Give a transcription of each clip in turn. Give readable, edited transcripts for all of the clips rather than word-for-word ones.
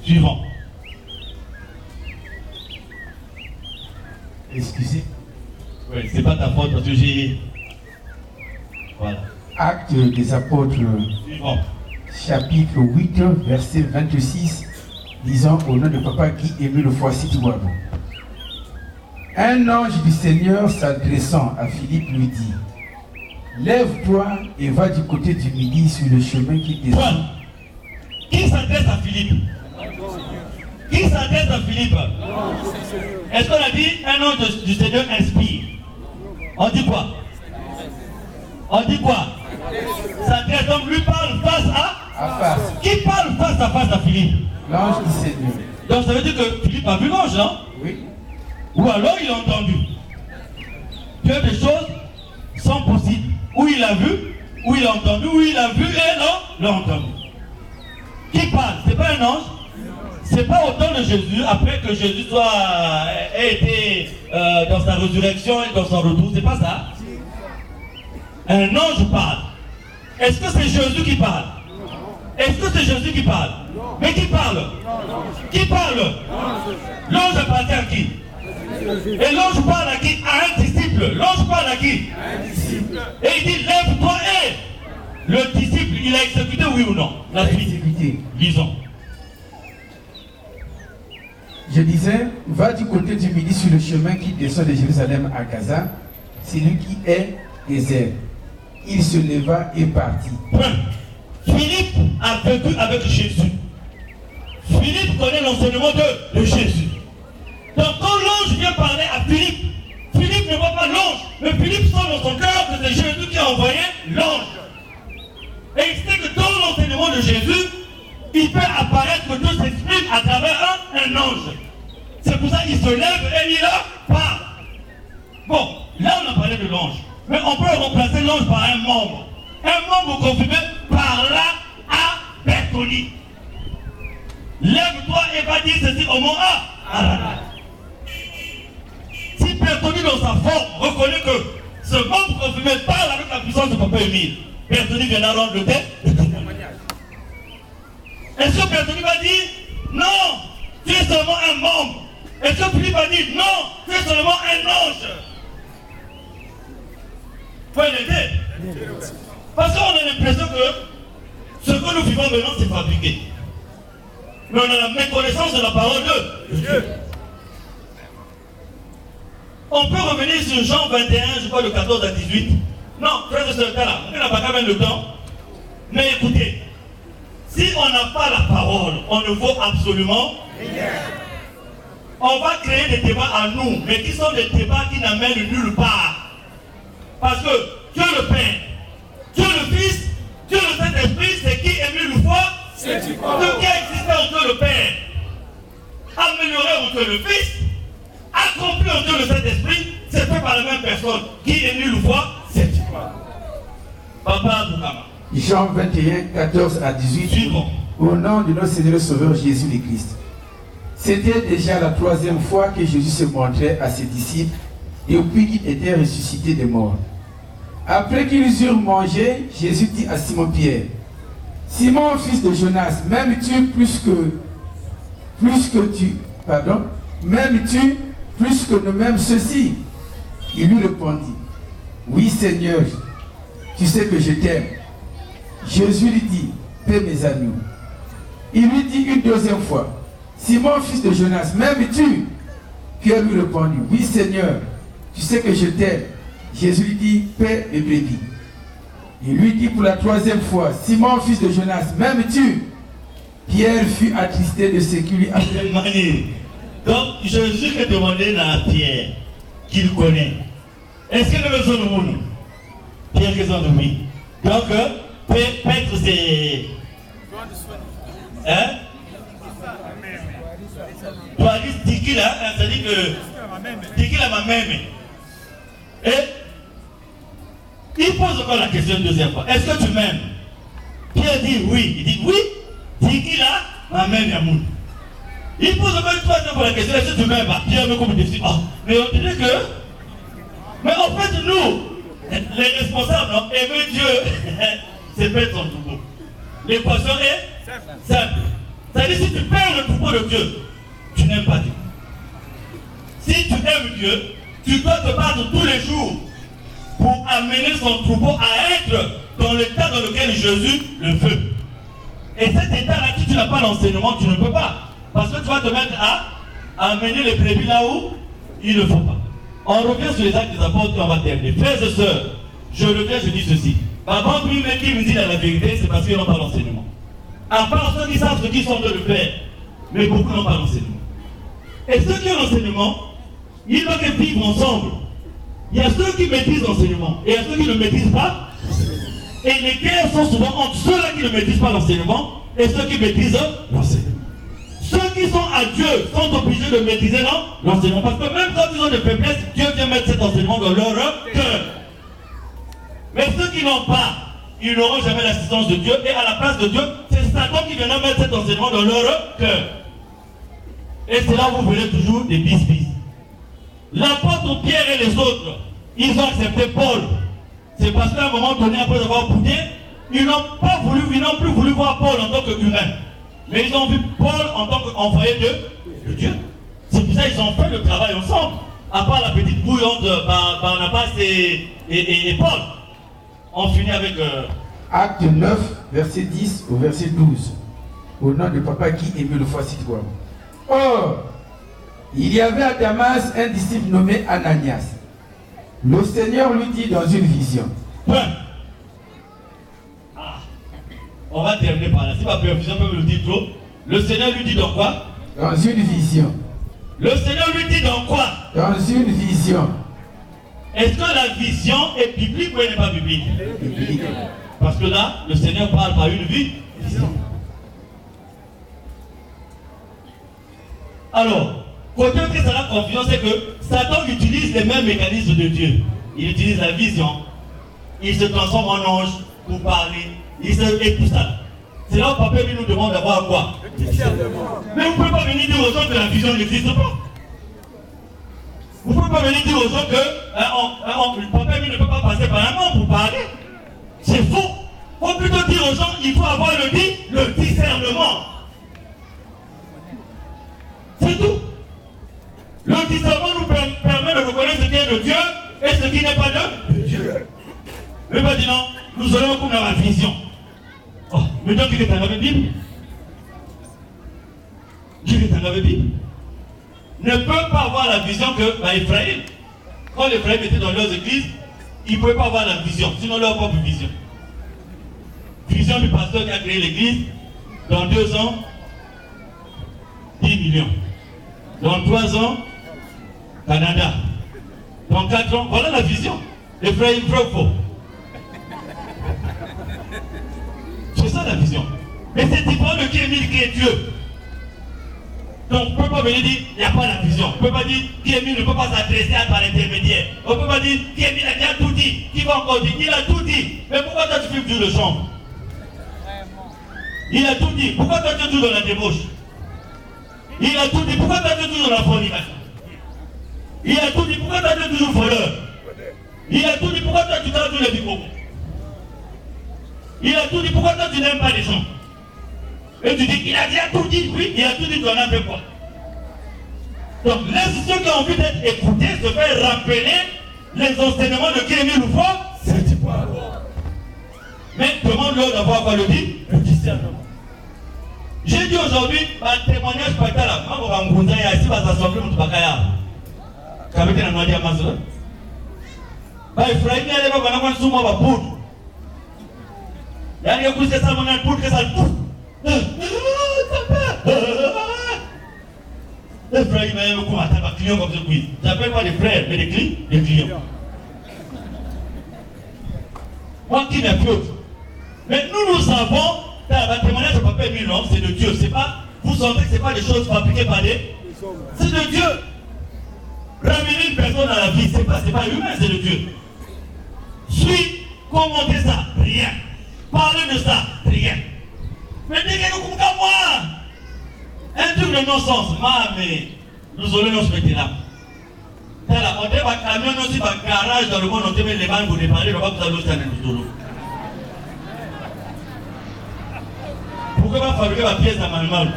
Suivant. Excusez. Oui, c'est pas ta faute parce que j'ai... Voilà. Actes des apôtres, Suivant. chapitre 8, verset 26, disons au nom de Papa Guy-Émile Foissy-Touabou. Un ange du Seigneur s'adressant à Philippe lui dit, lève-toi et va du côté du midi sur le chemin qui descend. Point. Qui s'adresse à Philippe? Qui s'adresse à Philippe? Est-ce qu'on a dit un ange du Seigneur inspire? On dit quoi? On dit quoi? S'adresse, donc lui parle face À face. Qui parle face à Philippe? L'ange du Seigneur. Donc ça veut dire que Philippe a vu l'ange, non? Oui. Ou alors il a entendu. Que des choses sont possibles. Ou il a vu, ou il a entendu, ou il a vu et non, l'a entendu. Qui parle? C'est pas un ange. C'est pas au temps de Jésus, après que Jésus ait été dans sa résurrection et dans son retour. C'est pas ça. Un ange parle. Est-ce que c'est Jésus qui parle? Est-ce que c'est Jésus qui parle? Mais qui parle? Qui parle? L'ange appartient à qui? Et l'ange parle à qui? À un disciple. L'ange parle à qui? À un disciple. Et il dit, lève-toi et le disciple, il a exécuté, oui ou non? La suite. Lisons. Je disais, va du côté du midi sur le chemin qui descend de Jérusalem à Gaza, celui qui est désert. Il se leva et partit. Point. Philippe a vécu avec Jésus. Philippe connaît l'enseignement de Jésus. Donc quand l'ange vient parler à Philippe, Philippe ne voit pas l'ange, mais Philippe sent dans son cœur que c'est Jésus qui a envoyé l'ange. Et il sait que dans l'enseignement de Jésus, il peut apparaître que Dieu s'exprime à travers un ange. C'est pour ça qu'il se lève et il parle. Bon, là on a parlé de l'ange. Mais on peut remplacer l'ange par un membre. Un membre confirmé par là à Bertoni. Lève-toi et va dire ceci au mot A. Si Bertoni dans sa forme reconnaît que ce membre confirmé parle avec la puissance de Papa Émile, Bertoni viendra rendre le témoignage. Est-ce que Bertoni va dire non, tu es seulement un membre? Est-ce que Philippe va dire non, tu es seulement un ange? Il faut l'aider. Parce qu'on a l'impression que ce que nous vivons maintenant, c'est fabriqué. Mais on a la méconnaissance de la parole de Dieu. On peut revenir sur Jean 21, je crois, de 14 à 18. Non, frère de ce cas-là, on n'a pas quand même le temps. Mais écoutez, si on n'a pas la parole, on ne vaut absolument rien. On va créer des débats à nous, mais qui sont des débats qui n'amènent nulle part. Parce que Dieu le Père, Dieu le Fils, Dieu le Saint-Esprit, c'est qui Émile Loufoy? C'est qui a existé en Dieu le Père, amélioré en Dieu le Fils, accompli en Dieu le Saint-Esprit, c'est fait par la même personne. Qui Émile Loufoy? C'est qui? Papa Boukama. Jean 21, 14 à 18. Suivant. Au nom de notre Seigneur Sauveur Jésus le Christ. C'était déjà la 3e fois que Jésus se montrait à ses disciples depuis qu'il était ressuscité des morts. Après qu'ils eurent mangé, Jésus dit à Simon-Pierre, Simon, fils de Jonas, m'aimes-tu plus que ne m'aiment ceux-ci? Il lui répondit, oui Seigneur, tu sais que je t'aime. Jésus lui dit, paie mes agneaux. Il lui dit une 2e fois, Simon, fils de Jonas, m'aimes-tu? Pierre lui répondit, oui Seigneur, tu sais que je t'aime. Jésus lui dit, paie mes brebis. Il lui dit pour la 3e fois, Simon, fils de Jonas, m'aimes-tu? Pierre fut attristé de ce qu'il lui avait. Donc Jésus a demandé à Pierre, qu'il connaît. Est-ce qu'il a besoin de nous? Pierre a besoin de oui. Donc, Petre c'est... Hein? Toi, dis là, c'est-à-dire que... Dis qu'il a ma même. Et il pose encore la question une 2e fois. Est-ce que tu m'aimes? Pierre dit oui. Il dit oui. Dis qu'il a ma même amour. Il pose encore une 3e fois la question. Est-ce que tu m'aimes? Pierre me coupe dessus. Oh, mais on dirait que... Mais en fait, nous, les responsables, aimer Dieu, c'est mettre son troupeau. L'équation est simple. C'est-à-dire, si tu perds le troupeau de Dieu, tu n'aimes pas Dieu. Si tu aimes Dieu, tu dois te battre tous les jours pour amener son troupeau à être dans l'état dans lequel Jésus le veut. Et cet état-là, si tu n'as pas l'enseignement, tu ne peux pas. Parce que tu vas te mettre à amener les brebis là où il ne faut pas. On revient sur les actes des apôtres et on va terminer. Frères et sœurs, je reviens, je dis ceci. Avant que lui-même qui me dit la vérité, c'est parce qu'ils n'ont pas l'enseignement. À part ceux qui savent ce qu'ils sont en train de faire, mais beaucoup n'ont pas l'enseignement. Et ceux qui ont l'enseignement, ils doivent vivre ensemble. Il y a ceux qui maîtrisent l'enseignement et il y a ceux qui ne maîtrisent pas. Et les guerres sont souvent entre ceux-là qui ne maîtrisent pas l'enseignement et ceux qui maîtrisent l'enseignement. Ceux qui sont à Dieu sont obligés de maîtriser l'enseignement. Parce que même quand ils ont des faiblesses, Dieu vient mettre cet enseignement dans leur cœur. Mais ceux qui n'ont pas, ils n'auront jamais l'assistance de Dieu. Et à la place de Dieu, c'est Satan qui viendra mettre cet enseignement dans leur cœur. Et c'est là où vous verrez toujours des bis-bis. L'apôtre Pierre et les autres, ils ont accepté Paul. C'est parce qu'à un moment donné, après avoir boudé, ils n'ont plus voulu voir Paul en tant qu'humain. Mais ils ont vu Paul en tant qu'envoyé de Dieu. C'est pour ça qu'ils ont fait le travail ensemble. À part la petite bouillante Barnabas et Paul. On finit avec... Acte 9, verset 10 au verset 12. Au nom de papa qui aimait le foi citoyen. Or, il y avait à Damas un disciple nommé Ananias. Le Seigneur lui dit dans une vision. On va terminer par là. Si ma vision peut me le dire trop. Le Seigneur lui dit dans quoi? Dans une vision. Le Seigneur lui dit dans quoi? Dans une vision. Est-ce que la vision est biblique ou elle n'est pas biblique? Biblique. Parce que là, le Seigneur parle par une vision. Alors, côté que ça a confusion, c'est que Satan utilise les mêmes mécanismes de Dieu. Il utilise la vision. Il se transforme en ange pour parler. Et tout ça. C'est là où papa lui nous demande d'avoir quoi? Mais vous ne pouvez pas venir dire aux gens que la vision n'existe pas. Vous ne pouvez pas venir dire aux gens que papa lui ne peut pas passer par un homme pour parler. C'est faux. Il faut plutôt dire aux gens qu'il faut avoir le discernement. C'est tout. Le discernement nous permet de reconnaître ce qui est de Dieu et ce qui n'est pas de Dieu. Mais pas dire non, nous allons comme dans la vision. Oh, mais donc il est dans la Bible. Il est dans la Bible. Ne peut pas avoir la vision que Ephraïm. Quand Ephraïm était dans leurs églises, ils ne pouvaient pas avoir la vision, sinon leur propre vision. Vision du pasteur qui a créé l'église, dans 2 ans, 10 millions. Dans 3 ans, Canada. Dans 4 ans, voilà la vision. Ephraïm, vrai ou faux? C'est ça la vision. Mais c'est différent de qui est Dieu. Donc on ne peut pas venir dire il n'y a pas la vision. On ne peut pas dire qui ne peut pas s'adresser par l'intermédiaire. On ne peut pas dire qui a déjà tout dit. Qui va encore dire? Il a tout dit. Mais pourquoi toi tu fais de chambre? Il a tout dit. Pourquoi toi tu es toujours dans la débauche? Il a tout dit. Pourquoi toi tu es toujours dans la fornication? Il a tout dit. Pourquoi toi tu es toujours voleur? Il a tout dit. Pourquoi toi tu donnes tous les bicos? Il a tout dit. Pourquoi toi tu n'aimes pas les gens? Et tu dis qu'il a déjà tout dit, oui, il a tout dit, tu en as fait quoi? Donc laisse ceux qui ont envie d'être écoutés se faire rappeler les enseignements de Kémy Loufoua, c'est pas. Mais demande-leur d'avoir quoi le dit? Le discernement. J'ai dit aujourd'hui, un témoignage par là, quand on va me ici, va s'assembler, on va faire. Quand on va dire à ma soeur, Ephraïm, il y a des gens qui ont souvent ma poudre. Il y a des gens qui ont souvent ma poudre, que ça le pousse. Les frères, ils m'aiment beaucoup à un client comme ce quiz. J'appelle pas des frères, mais des clients. Moi qui m'ai fait. Mais nous savons, un témoignage de papa et non, c'est de Dieu. C'est pas, vous sentez que ce n'est pas des choses fabriquées par des. C'est de Dieu. Ramener une personne à la vie, c'est pas humain, c'est de Dieu. Suis, commenter ça, rien. Parler de ça, rien. Mais dès que nous comme moi, un truc de non-sens, mais nous allons nous mettre là. On a un camion aussi, un garage dans le monde, on a les banques pour dépanner, on va vous aller au stade de. pourquoi pas fabriquer ma pièce dans ma main?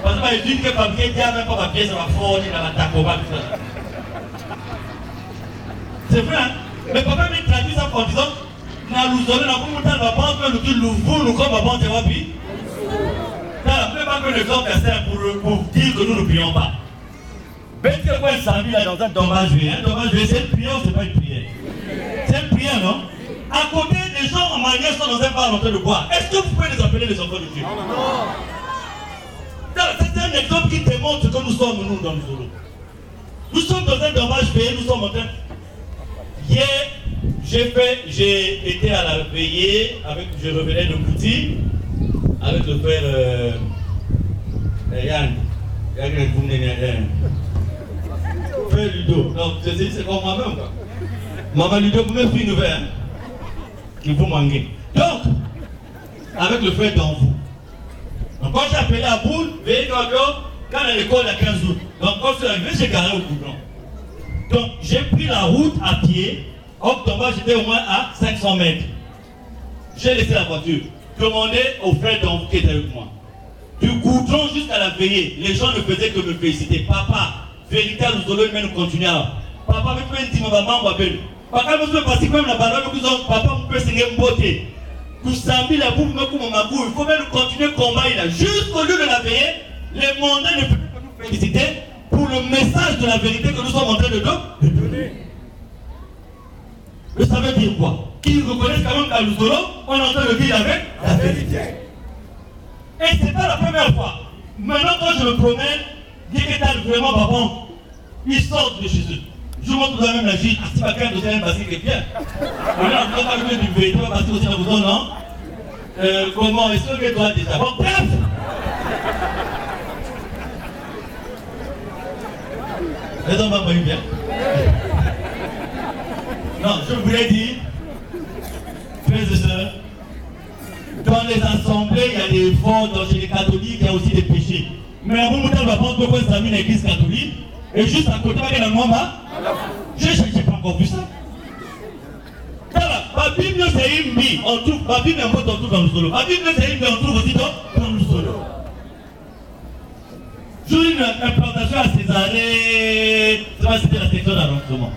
Parce que je dis que fabriquer même pas ma pièce dans ma fournie, dans ma tacoba, tout ça. C'est vrai, hein? Mais papa me traduit ça en disant, nous va prendre le truc, nous comme avant, tu vois, puis. Ça ne peut pas que l'exemple pour dire que nous ne prions pas. Ben, c'est quoi un samedi là dans un dommage veillé? Un dommage veillé, c'est une prière ou c'est pas une prière? C'est une prière, non? À côté, les gens en manière sont dans un bar en train de boire. Est-ce que vous pouvez les appeler les enfants de Dieu? Non. C'est un exemple qui démontre que nous sommes, nous, dans le Zolo. Nous sommes dans un dommage veillé, nous sommes en train. Hier, j'ai été à la veillée, je revenais de Bouti, avec le frère Yann. Frère Ludo. Donc, c'est comme moi-même, quoi. Maman Ludo, vous m'avez fait une nouvelle, hein? Il faut manger. Donc, avec le frère d'Anvou. Donc, quand j'ai appelé à Boule, veillez quand à l'école à 15 août. Donc, quand je suis arrivé, j'ai garé au goudron. Donc, j'ai pris la route à pied. Octobre, j'étais au moins à 500 mètres. J'ai laissé la voiture. Demandé au frère d'Anvou qui était avec moi. Du goudron jusqu'à la veillée, les gens ne faisaient que me féliciter. Papa, vérité à nous mais nous continuons. Papa, me fait un petit maman, ma belle. Papa, me fait passer comme la balle, papa, me fait signer une beauté. Pour samedi, la bouffe, me coupe ma boue. Il faut même continuer le combat. Jusqu'au lieu de la veillée, les mondains ne peuvent que nous féliciter pour le message de la vérité que nous sommes en train de donner. Mais ça veut dire quoi? Qu'ils reconnaissent quand même qu'à Luzolo, on est en train de vivre avec la vérité. Et c'est pas la première fois. Maintenant, quand je me promène, dès que t'as vraiment papa, ils sortent de chez eux. Je montre tout de même la vie. Ah, si ma carte de terrain basque est bien. Voilà, on va parler du vérité, on va passer aussi à vous, non? Comment est-ce que toi déjà? Bon, bref! Les hommes vont bien. Non, je voulais dire, frères et sœurs, dans les assemblées, il y a des fautes, chez les catholiques, il y a aussi des péchés. Mais à mon moment, on va prendre beaucoup d'amis dans l'église catholique, et juste à côté, il y a un moment, je n'ai pas encore vu ça. Ma Bible, c'est une Bible, on trouve, ma Bible, on trouve dans le solo. Ma Bible, c'est une Bible, on trouve aussi dans le solo. J'ai eu une implantation à Césarée, c'était la section d'arrondissement.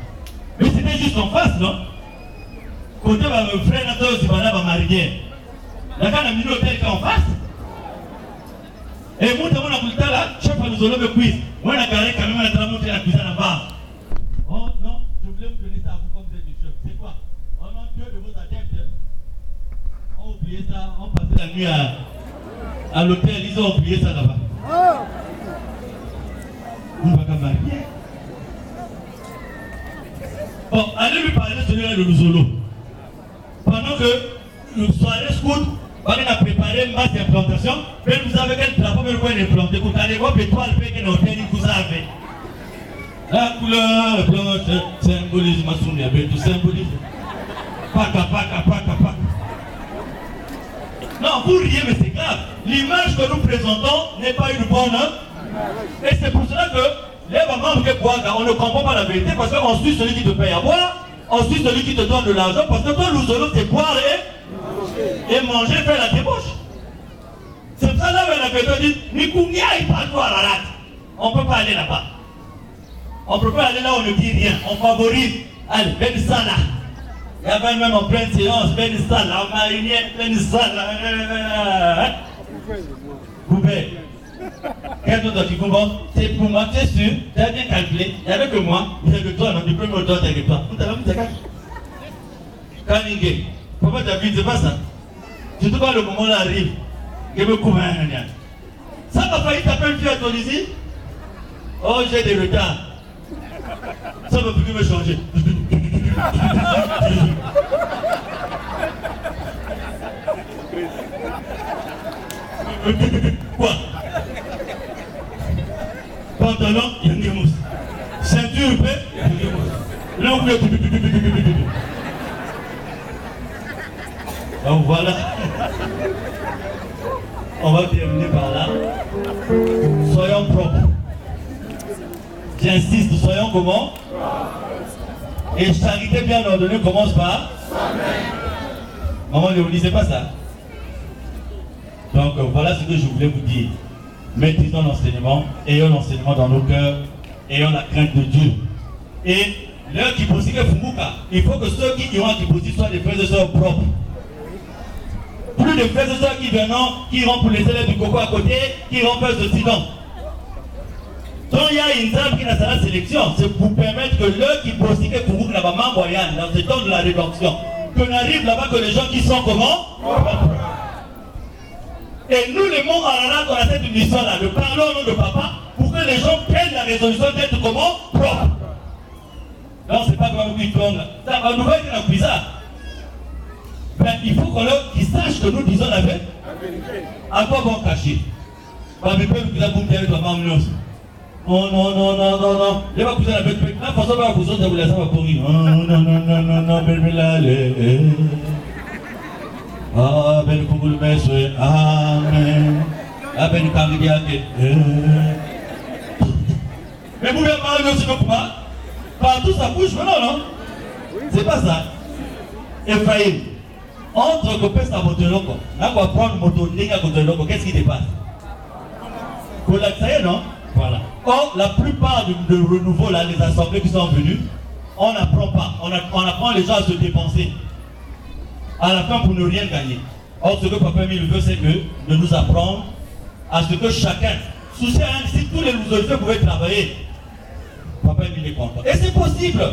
Mais c'était juste en face, non? Côté mon frère, notre aussi, madame Marie. La canne a mis l'hôtel qui est en face. Et moi, on a voulu là, chef à nous le quiz. Moi, on a carré quand même à la monter la cuisine là-bas. Oh non, je voulais vous donner ça à vous comme vous êtes du chef. C'est quoi? Oh non, Dieu de vos adeptes. On a oublié ça, on passait la nuit à l'hôtel, ils ont oublié ça là-bas. Vous ne pouvez pas marier. Bon, allez lui parler de celui-là de Luzolo. Pendant que le soirée scout, on a préparé une masse d'implantation, mais vous avez quel drapeau, mais vous pouvez l'implanter. Vous allez voir l'étoile, que l'hôtel, vous avez. La couleur blanche symbolise ma soumise, tout symbolise. Paka. Non, vous riez, mais c'est grave. L'image que nous présentons n'est pas une bonne. Et c'est pour cela que les mamans qui boivent, on ne comprend pas la vérité parce qu'on suit celui qui te paye à boire, on suit celui qui te donne de l'argent parce que toi, nous allons c'est boire et manger, faire la débauche. C'est pour ça là où la personne dit, Nikounia, il parle pas à la rate. On ne peut pas aller là-bas. On ne peut pas aller là où on ne dit rien. On favorise. Allez, ben ça là. Il y avait même en pleine séance, ben ça là, en marinière, ben ça là. Vous pouvez. Quel autre qui comprend? C'est pour moi, c'est sûr, tu as bien calculé. Il n'y avait que moi, il n'y avait que toi, non, du premier auteur, t'inquiète pas. Vous t'as vu, c'est quand Kaningé. Pourquoi tu as vu, c'est pas ça? Surtout quand le moment là arrive, il me couvre un rien. Ça m'a failli taper une fille à ton ici. Oh, j'ai des retards. Ça m'a pu me changer. Quoi? Pantalon, il y a une mousse. Ceinture, il y a une mousse. Là, on peut. Donc voilà. On va terminer par là. Soyons propres. J'insiste, soyons comment? Et charité bien ordonnée commence par? Maman, ne vous lisez pas ça. Donc voilà ce que je voulais vous dire. Maîtrisons l'enseignement, ayons l'enseignement dans nos cœurs, ayons la crainte de Dieu. Et l'heure qui possible Fumuka, il faut que ceux qui iront à Kiposi soient des frères et sœurs propres. Plus de frères et sœurs qui viendront, qui iront pour les élèves du coco à côté, qui iront faire ceci, non. Donc il y a une table qui n'a pas la sélection, c'est pour permettre que l'heure qui possible Fumuka là-bas, Mamboyan, dans ce temps de la rédemption, qu'on arrive là-bas que les gens qui sont comment? Et nous, les mots Ararat, on a cette mission-là, de parler au nom de papa, pour que les gens prennent la résolution d'être comment? Propre. Non, c'est pas comme un Wikong. Ça va nous faire une bizarre. Ben, il faut qu'ils sachent que nous disons la vérité. À quoi bon cacher? Pas de peuple qui a boum derrière toi, maman. Oh non, non, non, non, non. Je vais vous dire la vérité. La façon dont vous autres, vous laissez ma pourrir. Oh non, non, non, non, non, bébé, là, ah, ben, pour le mestre, amen. Ah, ben, quand il y a mais vous voulez parler aussi de quoi? Partout ça bouge, mais non, non. C'est pas ça. Ephraïm, entre copains, ça moto loco. Là, on va prendre moto néga contre loco. Qu'est-ce qui dépasse? Pour la taille, non? Voilà. Or, la plupart de renouveau, là, les assemblées qui sont venues, on n'apprend pas. On apprend les gens à se dépenser. À la fin, pour ne rien gagner. Or, ce que Papa Emile veut, c'est de nous apprendre à ce que chacun, souci à rien, si tous les lousolifiés pouvaient travailler, Papa Emile est content. Et c'est possible.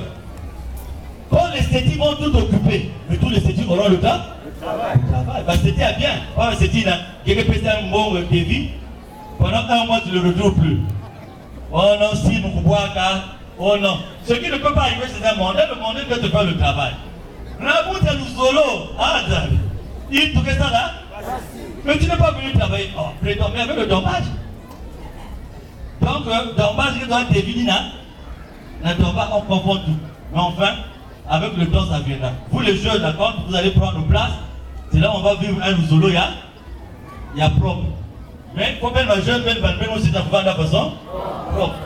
Quand les stétis vont tout occuper, mais tous les stétis auront le temps. Travail. Bah, c'était à bien. Pas un stétis, qui est pété un bon dévi. Pendant un mois, tu ne le retrouves plus. Oh non, si nous pouvons oh non. Ce qui ne peut pas arriver, c'est un mandat. Le mandat doit te faire le travail. La boute à nous solo. Ah, il tout ça là. Mais tu n'es pas venu travailler. Oh, prédominer avec le dommage. Donc, dommage, il doit être défini là. Le dommage, on confond tout. Mais enfin, avec le temps, ça viendra. Vous les jeunes, d'accord, vous allez prendre place. C'est là où on va vivre un solo, il y a propre. Mais quand ben va jeune, ben va aussi dans la façon propre.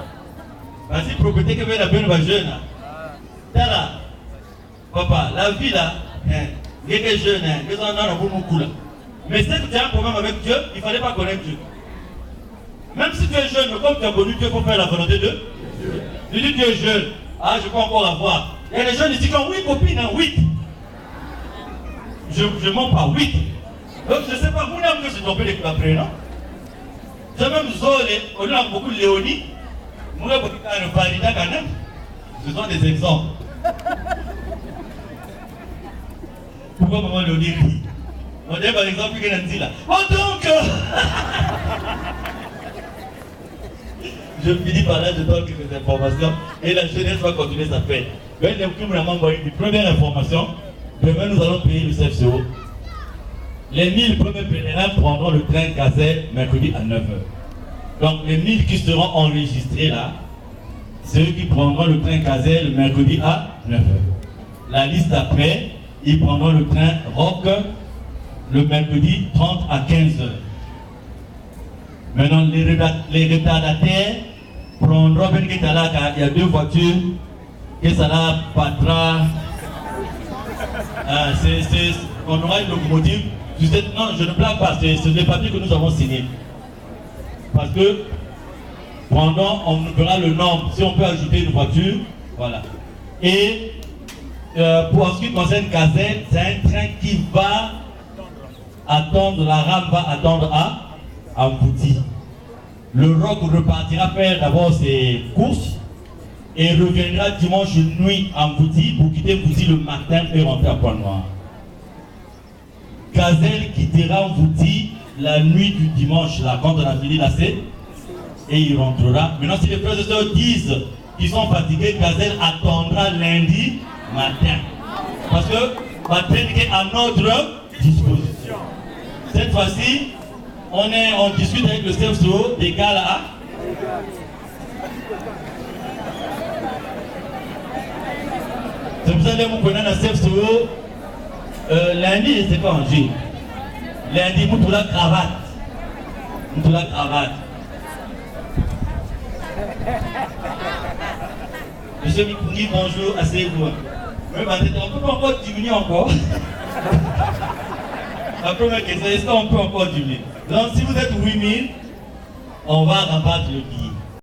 Vas-y, propriété que ben la ben va jeune. Là, papa, la vie là, il y a des jeunes, ils en ont beaucoup là. Mais si tu as un problème avec Dieu, il ne fallait pas connaître Dieu. Même si tu es jeune, comme tu as connu Dieu pour faire la volonté de Dieu. Tu dis tu es jeune, ah je peux encore avoir. Il y a des jeunes ici qui ont 8 copines, 8. Je mens pas, 8. Donc je ne sais pas, vous n'avez pas se tromper les après, non? J'ai même Zolé, on a beaucoup de Léonie. Moi, ce sont des exemples. Pourquoi maman Léonie rit? On dirait par exemple qu'il a dit là. Oh donc je finis par là, je donne quelques informations et la jeunesse va continuer sa fête. Première information, demain nous allons payer le CFCO. Les 1000 premiers pèlerins prendront le train Gazelle mercredi à 9h. Donc les 1000 qui seront enregistrés là, c'est eux qui prendront le train Gazelle mercredi à 9h. La liste après, ils prendront le train Rock le mercredi 30 à 15h. Maintenant les retardataires prendront il y a 2 voitures, que ça là, Patra, on aura une locomotive. Non, je ne blague pas, c'est les papiers que nous avons signés. Parce que pendant, on verra le nombre, si on peut ajouter une voiture, voilà. Et pour ce qui concerne Gazelle, c'est un train qui va attendre, la rame va attendre à Mvouti. Le Rock repartira faire d'abord ses courses et reviendra dimanche nuit à Mvouti pour quitter Mvouti le matin et rentrer à Pointe-Noire. Gazelle quittera Mvouti la nuit du dimanche, là, quand on a fini la scène, et il rentrera. Maintenant, si les frères et sœurs disent qu'ils sont fatigués, Gazelle attendra lundi matin. Parce que matin est à notre disposition. Cette fois-ci, on discute avec le CFCO des gars là. C'est pour ça que vous prenez la CFCO. Lundi, c'est pas en G. Lundi, vous la cravate. Vous la cravate. Monsieur Mikungi, bonjour, asseyez-vous. On peut encore diminuer encore. La première question, est-ce qu'on peut encore diminuer? Donc si vous êtes 8000, on va rabattre le billet.